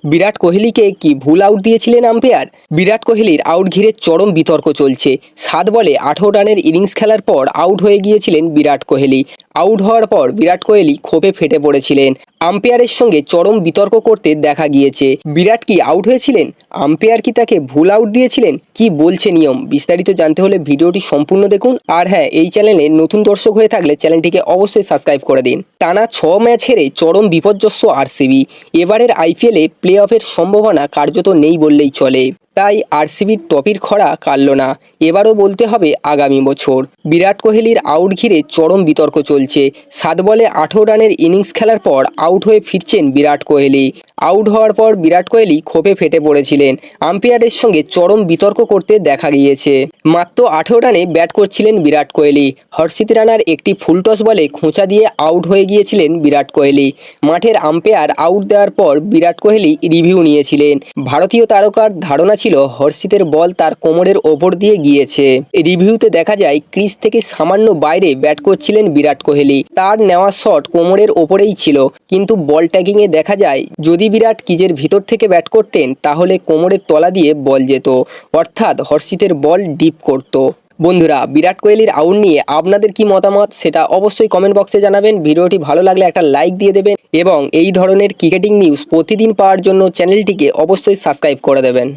বিরাট কোহলিকে কি ভুল আউট দিয়েছিলেন আম্পায়ার? বিরাট কোহলির আউট ঘিরে চরম বিতর্ক চলছে। 7 বলে 18 রানের ইনিংস খেলার পর আউট হয়ে গিয়েছিলেন বিরাট কোহলি। আউট হওয়ার পর বিরাট কোহলি ক্ষোভে ফেটে পড়েছিলেন। আম্পায়ারের সঙ্গে চরম বিতর্ক করতে দেখা গিয়েছে। বিরাট কি আউট হয়েছিলেন? আম্পায়ার কি তাকে ভুল আউট দিয়েছিলেন? কি বলছে নিয়ম? বিস্তারিত জানতে হলে ভিডিওটি সম্পূর্ণ দেখুন। আর হ্যাঁ, এই চ্যানেলে নতুন দর্শক হয়ে থাকলে চ্যানেলটিকে অবশ্যই সাবস্ক্রাইব করে দিন। টানা 6 ম্যাচ হেরে চরম বিপর্যস্ত আরসিবি। এবারের আইপিএলে প্লে অফের সম্ভাবনা কার্যত নেই বললেই চলে। তাই আরসিবির টপির খরা কাটল না। এবারও বলতে হবে আগামী বছর। বিরাট কোহলির আউট ঘিরে চরম বিতর্ক চলছে। 7 বলে 18 রানের ইনিংস খেলার পর আউট হয়ে ফিরছেন বিরাট কোহলি। আউট হওয়ার পর বিরাট কোহলি ক্ষোভে ফেটে পড়েছিলেন। আম্পায়ারের সঙ্গে চরম বিতর্ক করতে দেখা গিয়েছে। মাত্র 18 রানে ব্যাট করছিলেন বিরাট কোহলি। হর্ষিত রানার একটি ফুলটস বলে খোঁচা দিয়ে আউট হয়ে গিয়েছিলেন বিরাট কোহলি। মাঠের আম্পায়ার আউট দেওয়ার পর বিরাট কোহলি রিভিউ নিয়েছিলেন। ভারতীয় তারকার ধারণা ছিল হর্ষিতের বল তার কোমরের ওপর দিয়ে গিয়েছে। রিভিউতে দেখা যায় ক্রিজ থেকে সামান্য বাইরে ব্যাট করছিলেন বিরাট কোহলি। তার নেওয়া শট কোমরের ওপরেই ছিল, কিন্তু বল ট্যাগিংয়ে দেখা যায় যদি বিরাট ক্রিজের ভিতর থেকে ব্যাট করতেন তাহলে কোমরের তলা দিয়ে বল যেত, অর্থাৎ হর্ষিতের বল ডিপ করত। বন্ধুরা, বিরাট কোহলির আউট নিয়ে আপনাদের কি মতামত সেটা অবশ্যই কমেন্ট বক্সে জানাবেন। ভিডিওটি ভালো লাগলে একটা লাইক দিয়ে দেবেন এবং এই ধরনের ক্রিকেটিং নিউজ প্রতিদিন পাওয়ার জন্য চ্যানেলটিকে অবশ্যই সাবস্ক্রাইব করে দেবেন।